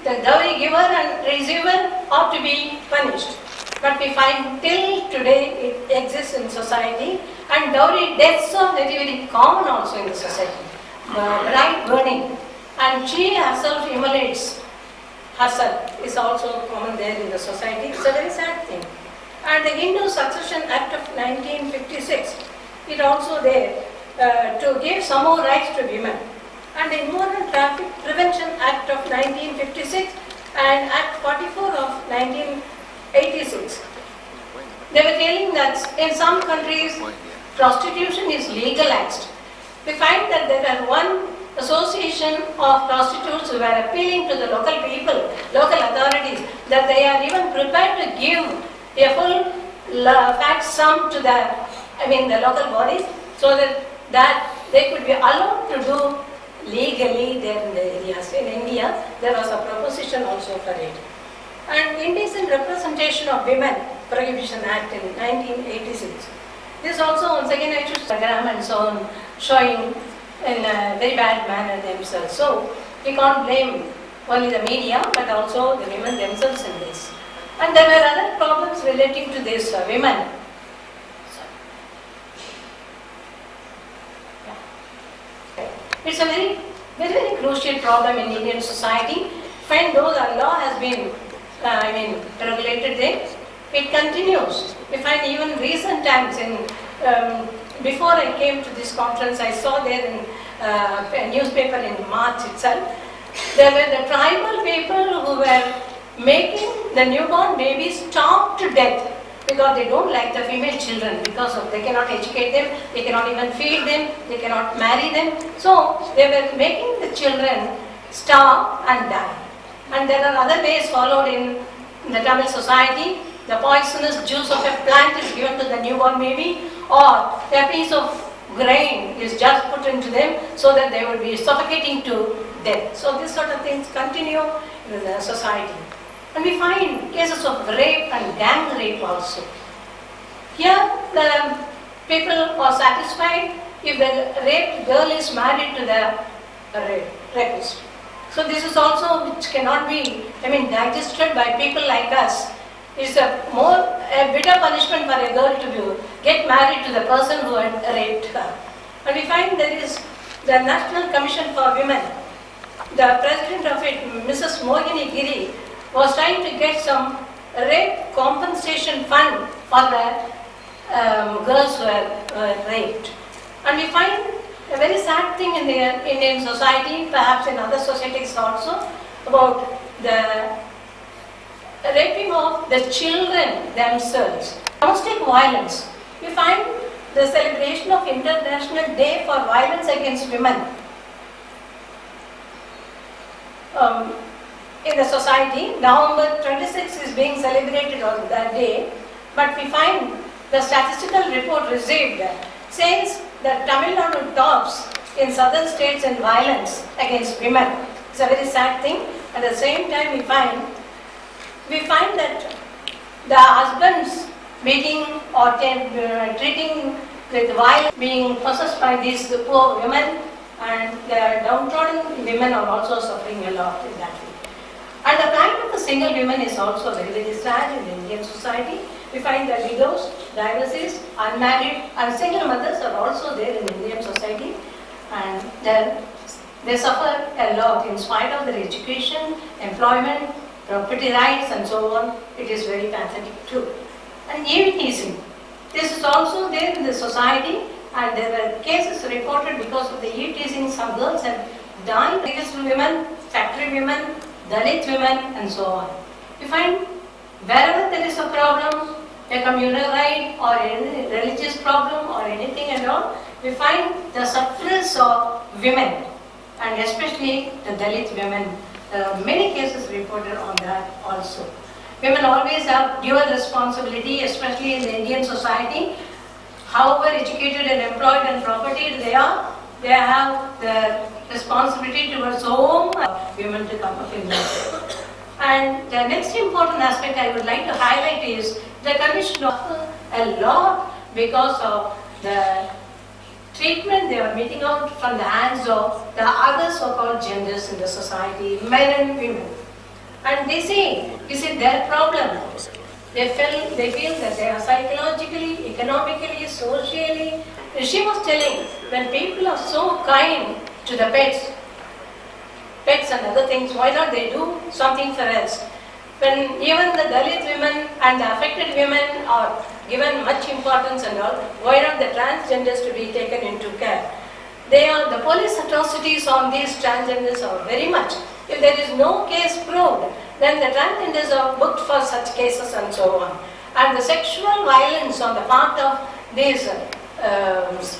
the dowry giver and receiver ought to be punished. But we find till today it exists in society, and dowry deaths are very, very common also in the society. Bride burning, and she herself immolates herself is also common there in the society. It's a very sad thing. And the Hindu Succession Act of 1956, it also there to give some more rights to women. And the Immoral Traffic Prevention Act of 1956 and Act 44 of 1986. They were telling that in some countries prostitution is legalized. We find that there are one association of prostitutes who were appealing to the local people, local authorities, that they are even prepared to give a full fat sum to the local bodies, so that they could be allowed to do legally there in the areas. In India, there was a proposition also for it. And Indecent Representation of Women Prohibition Act in 1986. This also, once again, I choose diagram and so on, showing in a very bad manner themselves. So we can't blame only the media, but also the women themselves in this. And there were other problems relating to this women. It's a very, very, very crucial problem in Indian society. When though the law has been, regulated there, it continues. We find even recent times before I came to this conference, I saw there in a newspaper in March itself, there were the tribal people who were making the newborn babies starve to death because they don't like the female children, because they cannot educate them, they cannot even feed them, they cannot marry them. So they were making the children starve and die. And there are other ways followed in the Tamil society. The poisonous juice of a plant is given to the newborn baby, or a piece of grain is just put into them so that they will be suffocating to death. So these sort of things continue in the society. And we find cases of rape and gang rape also. Here the people are satisfied if the raped girl is married to the rapist. So this is also which cannot be, digested by people like us. It's a bitter punishment for a girl to get married to the person who had raped her. And we find there is the National Commission for Women. The president of it, Mrs. Mohini Giri, was trying to get some rape compensation fund for the girls who were raped. And we find a very sad thing in the Indian society, perhaps in other societies also, about the raping of the children themselves. Domestic violence. We find the celebration of International Day for Violence Against Women. In the society, November 26 is being celebrated on that day, but we find the statistical report received says that Tamil Nadu tops in southern states in violence against women. It's a very sad thing. At the same time, we find that the husbands beating or treating with violence, being possessed by these poor women, and the downtrodden women are also suffering a lot in that way. And the plight of the single women is also very, very sad in the Indian society. We find that widows, divorcees, unmarried and single mothers are also there in Indian society, and they suffer a lot in spite of their education, employment, property rights and so on. It is very pathetic too. And eve teasing. This is also there in the society, and there were cases reported because of the eve teasing. Some girls have died. Religious women, factory women, Dalit women and so on. We find wherever there is a problem, a communal right or any religious problem or anything at all, we find the sufferers of women, and especially the Dalit women. There are many cases reported on that also. Women always have dual responsibility, especially in the Indian society. However educated and employed and property they are, they have the responsibility towards home, women to come up in that. And the next important aspect I would like to highlight is the condition of a lot because of the treatment they are meeting out from the hands of the other so-called genders in the society, men and women. And they say, is it their problem? They feel that they are psychologically, economically, socially. She was telling, when people are so kind to the pets and other things, why not they do something for us? When even the Dalit women and the affected women are given much importance and all, why not the transgenders to be taken into care? The police atrocities on these transgenders are very much. If there is no case proved, then the transgenders are booked for such cases and so on. And the sexual violence on the part of these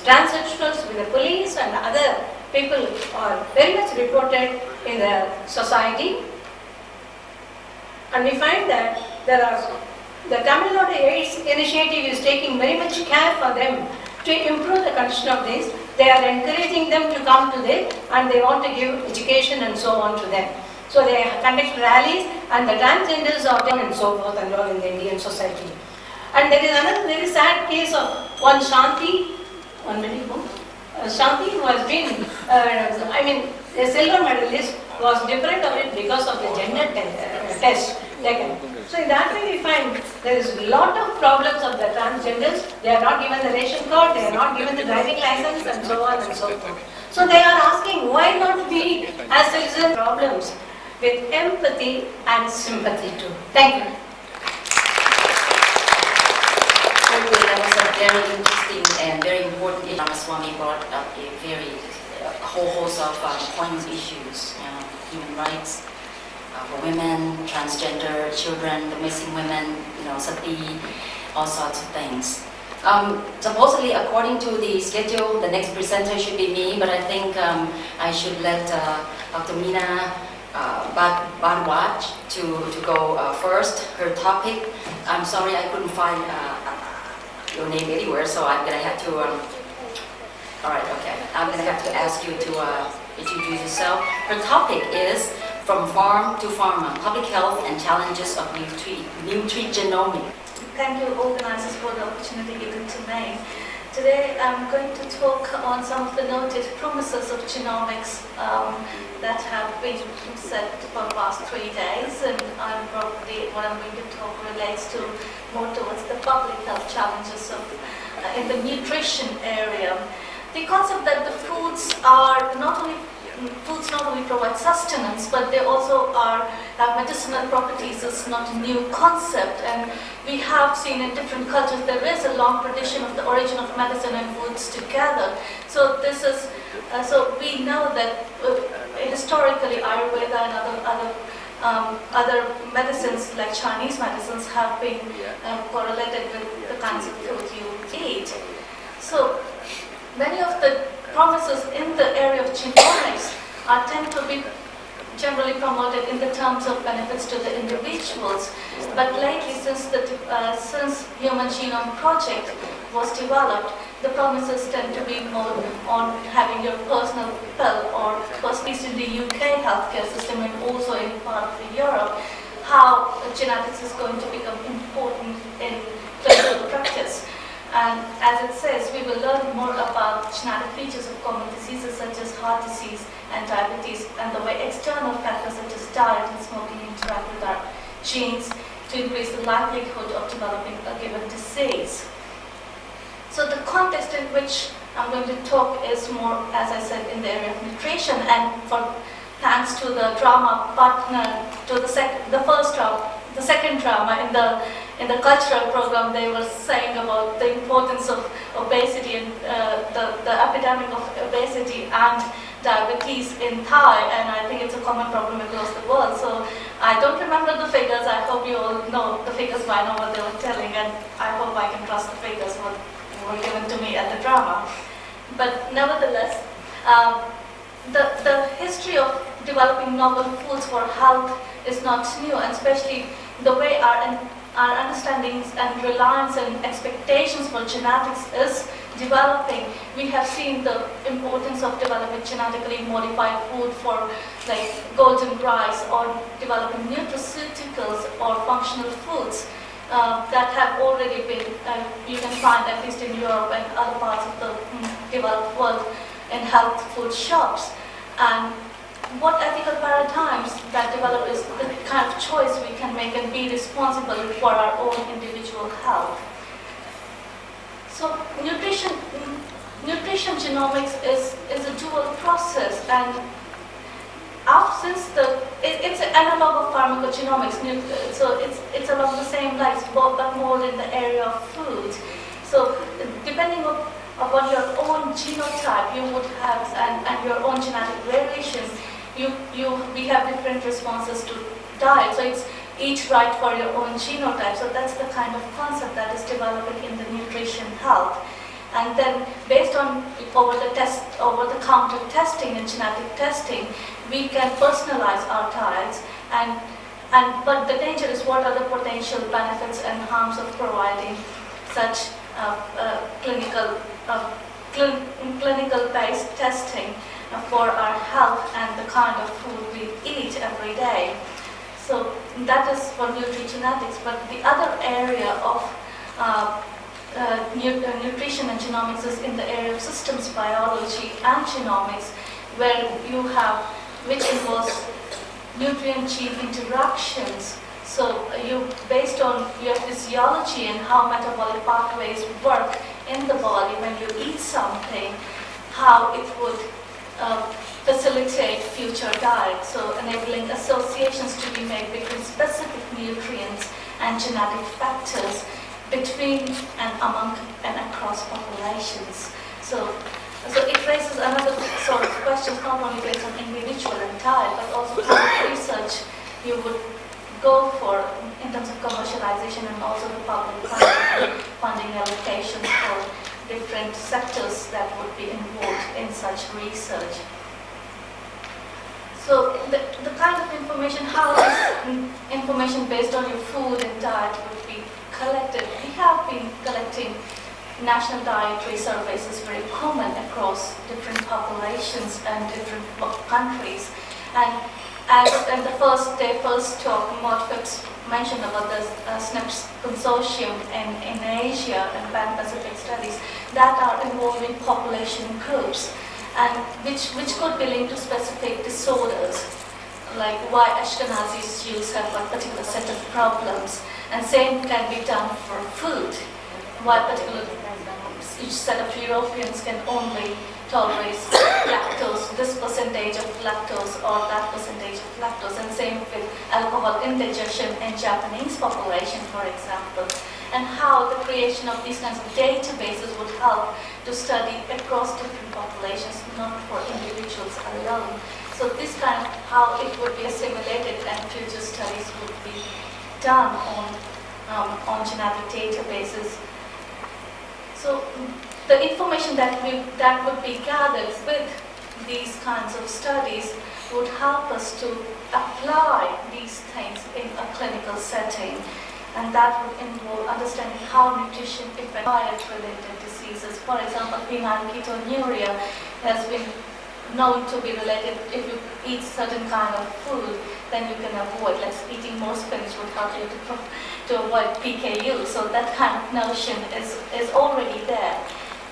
transsexuals with the police and other people are very much reported in the society. And we find that the Tamil Nadu AIDS initiative is taking very much care for them to improve the condition of this. They are encouraging them to come to this, and they want to give education and so on to them. So they conduct rallies, and the transgenders are done and so forth and all in the Indian society. And there is another very sad case of one Shanti, Shanti who has been, a silver medalist was deprived of it because of the gender test taken. So in that way we find there is a lot of problems of the transgenders. They are not given the ration card, they are not given the driving license and so on and so forth. So they are asking, why not we as citizens problems with empathy and sympathy too. Thank you. That was a very interesting and very important issue. Ramaswamy brought up a whole host of poignant issues, human rights for women, transgender children, the missing women, sati, all sorts of things. Supposedly, according to the schedule, the next presenter should be me, but I think I should let Dr. Meena Bhardwaj to go first. Her topic, I'm sorry I couldn't find your name anywhere, so I'm going to have to, all right, okay. I'm going to have to ask you to introduce yourself. Her topic is From Farm to Pharma, Public Health and Challenges of Nutrigenomics. Thank you organizers for the opportunity given to me. Today I'm going to talk on some of the noted promises of genomics that have been said for the past 3 days, and what I'm going to talk relates to more towards the public health challenges of in the nutrition area. The concept that the foods not only provide sustenance, but they also have medicinal properties is not a new concept, and we have seen in different cultures there is a long tradition of the origin of medicine and foods together. So this is so we know that historically Ayurveda and other medicines like Chinese medicines have been correlated with the kinds of food you eat. So many of the promises in the area of genomics tend to be generally promoted in the terms of benefits to the individuals. But lately, since Human Genome Project was developed, the promises tend to be more on having your personal pill, or at least in the UK healthcare system and also in part of Europe, how genetics is going to become important in clinical practice. And as it says, we will learn more about genetic features of common diseases such as heart disease and diabetes, and the way external factors such as diet and smoking interact with our genes to increase the likelihood of developing a given disease. So the context in which I'm going to talk is more, as I said, in the area of nutrition, and thanks to the drama partner, to the second drama in the cultural program, they were saying about the importance of obesity and the epidemic of obesity and diabetes in Thai, and I think it's a common problem across the world. So I don't remember the figures. I hope you all know the figures by now what they were telling, and I hope I can trust the figures what were given to me at the drama. But nevertheless, the history of developing novel foods for health is not new, and especially the way our understandings and reliance and expectations for genetics is developing. We have seen the importance of developing genetically modified food for like golden rice, or developing nutraceuticals or functional foods that have already been, you can find at least in Europe and other parts of the developed world in health food shops. And what ethical paradigms that develop is the kind of choice we can make and be responsible for our own individual health. So nutrition genomics is a dual process, and it's an analog of pharmacogenomics, so it's along the same lines, but more in the area of food. So depending upon your own genotype you would have, and your own genetic variations, we have different responses to diet. So it's each right for your own genotype. So that's the kind of concept that is developing in the nutrition health. And then based on over-the-counter testing and genetic testing, we can personalize our diets. But the danger is, what are the potential benefits and harms of providing such clinical-based testing for our health and the kind of food we eat every day. So that is for nutrigenetics. But the other area of nutrition and genomics is in the area of systems biology and genomics, where which involves nutrient-gene interactions. So based on your physiology and how metabolic pathways work in the body when you eat something, how it would facilitate future diet, so enabling associations to be made between specific nutrients and genetic factors between and among and across populations. So it raises another sort of questions, not only based on individual and diet, but also kind of research you would go for in terms of commercialization, and also the public funding allocations for different sectors that would be involved in such research. So the kind of information, how this information based on your food and diet would be collected. We have been collecting national dietary surveys, is very common across different populations and different countries. And And they first talk, Phipps mentioned about the SNPs consortium in Asia and Pan-Pacific studies that are involving population groups, and which could be linked to specific disorders, like why Ashkenazis Jews have a particular set of problems, and same can be done for food, why each set of Europeans can only tolerate lactose, this percentage of lactose or that percentage of lactose, and same with alcohol indigestion in Japanese population, for example, and how the creation of these kinds of databases would help to study across different populations, not for individuals alone. So this kind of how it would be assimilated and future studies would be done on genetic databases. So the information that would be gathered with these kinds of studies would help us to apply these things in a clinical setting, and that would involve understanding how nutrition affects diet-related diseases. For example, phenylketonuria has been known to be related. If you eat certain kind of food, then you can avoid, like eating more spinach would help you to avoid PKU. So that kind of notion is already there.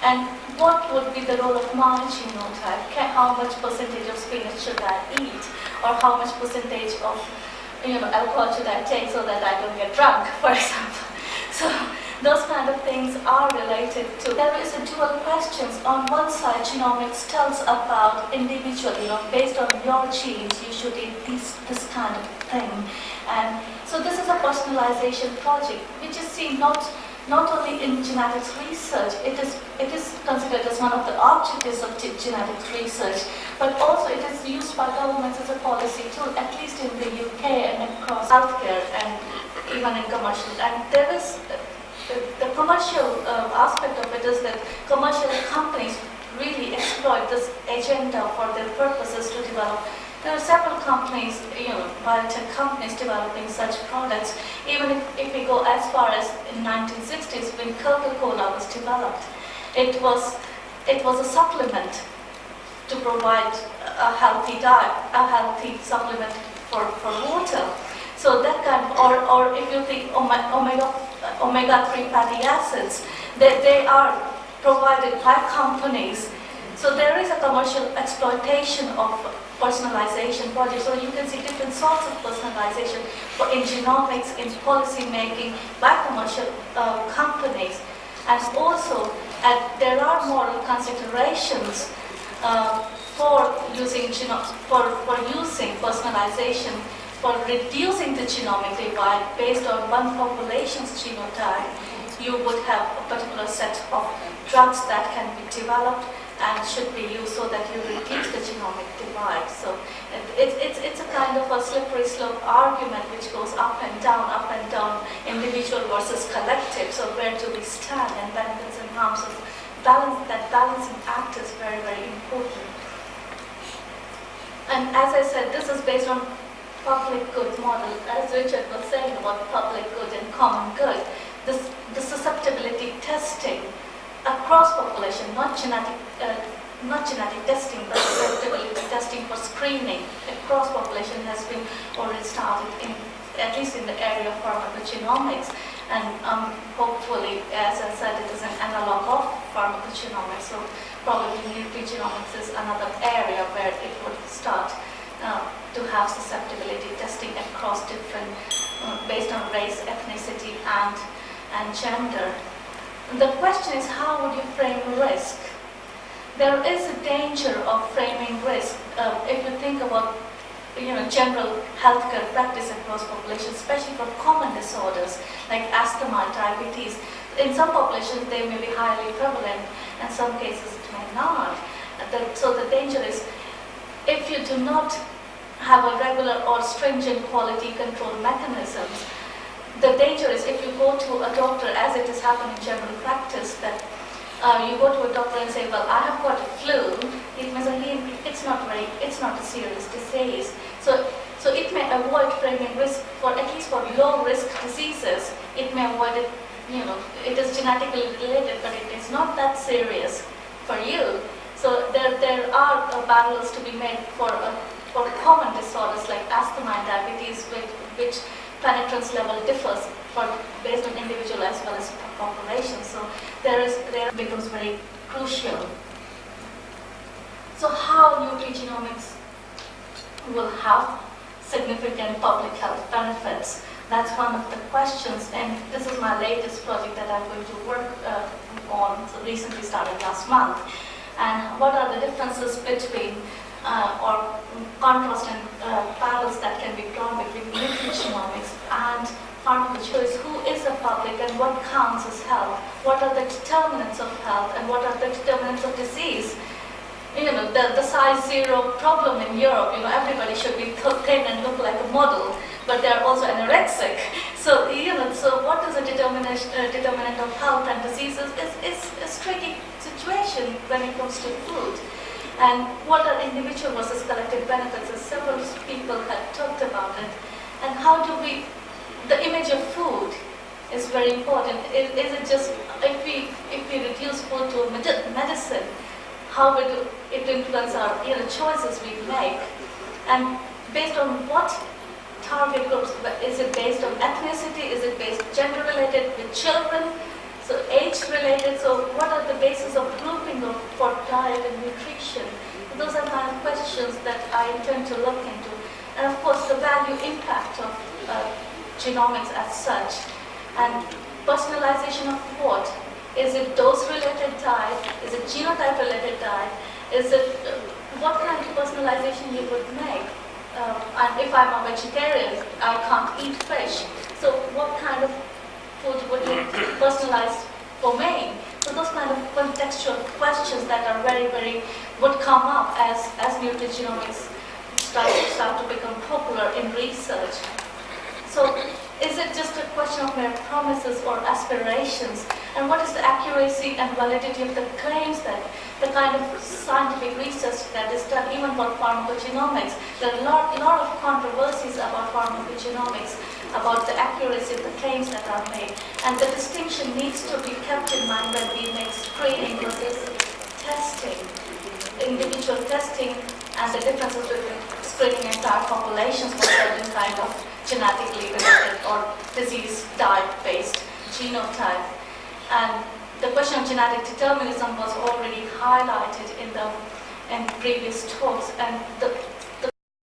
And what would be the role of my genotype? How much percentage of spinach should I eat? Or how much percentage of alcohol should I take so that I don't get drunk, for example? So those kind of things are related to. There is a dual questions. On one side, genomics tells about individual, based on your genes, you should eat this kind of thing. And so this is a personalization project, which is seen not only in genetics research, it is considered as one of the objectives of genetics research, but also it is used by governments as a policy tool, at least in the UK and across healthcare and even in commercial. And there is the commercial aspect of it is that commercial companies really exploit this agenda for their purposes to develop. There are several companies, biotech companies developing such products. Even if we go as far as in 1960s when Coca-Cola was developed, it was a supplement to provide a healthy diet, a healthy supplement for water. So that kind of, or if you think omega-3 fatty acids, they are provided by companies. So there is a commercial exploitation of personalization projects. So you can see different sorts of personalization in genomics, in policy making by commercial companies. And also, there are moral considerations for using personalization, for reducing the genomic divide based on one population's genotype. You would have a particular set of drugs that can be developed and should be used so that you reduce the genomic divide. So it's a kind of a slippery slope argument which goes up and down, individual versus collective. So where do we stand? And benefits and harms of that balancing act is very, very important. And as I said, this is based on public good model. As Richard was saying about public good and common good, the susceptibility testing across population, not genetic testing, but susceptibility testing for screening across population has been already started at least in the area of pharmacogenomics, and hopefully, as I said, it is an analog of pharmacogenomics. So probably nutrigenomics is another area where it would start to have susceptibility testing across different, based on race, ethnicity, and gender. The question is, how would you frame risk? There is a danger of framing risk if you think about general healthcare practice across populations, especially for common disorders like asthma and diabetes. In some populations, they may be highly prevalent, and some cases it may not. So the danger is, if you do not have a regular or stringent quality control mechanisms, the danger is if you go to a doctor, as it has happened in general practice, that you go to a doctor and say, well, I have got a flu. It means it's not a serious disease. So it may avoid framing risk for, at least for low risk diseases. It may avoid it, it is genetically related, but it is not that serious for you. So there are barriers to be made for for common disorders like asthma and diabetes, which penetrance level differs based on individual as well as population. So there becomes very crucial. So how nutrigenomics will have significant public health benefits? That's one of the questions, and this is my latest project that I'm going to work on, so recently started last month. And what are the differences between or contrast and parallels that can be drawn between nutrigenomics and pharmacogenomics? Who is the public and what counts as health? What are the determinants of health and what are the determinants of disease? The size zero problem in Europe, everybody should be thin and look like a model, but they're also anorexic. So, so what is a determinant of health and diseases is a tricky situation when it comes to food. And what are individual versus collective benefits, as several people had talked about it. And how do the image of food is very important. Is it just, if we reduce food to a medicine, how will it influence our choices we make? And based on what target groups? Is it based on ethnicity? Is it based gender related with children? So age related? So what are the basis of grouping for diet and nutrition? Those are kind of questions that I intend to look into. And of course the value impact of genomics as such. And personalization of what? Is it dose-related diet? Is it genotype-related diet? Is it what kind of personalization you would make? And if I'm a vegetarian, I can't eat fish. So what kind of food would you personalize for me? So those kind of contextual questions that are would come up as nutrigenomics start to become popular in research. So is it just a question of mere promises or aspirations? And what is the accuracy and validity of the claims that the kind of scientific research that is done even for pharmacogenomics? There are a lot of controversies about pharmacogenomics, about the accuracy of the claims that are made. And the distinction needs to be kept in mind when we make screening versus testing, individual testing, and the differences between screening entire populations for certain kind of genetically related or disease diet-based genotype. And the question of genetic determinism was already highlighted in previous talks, and the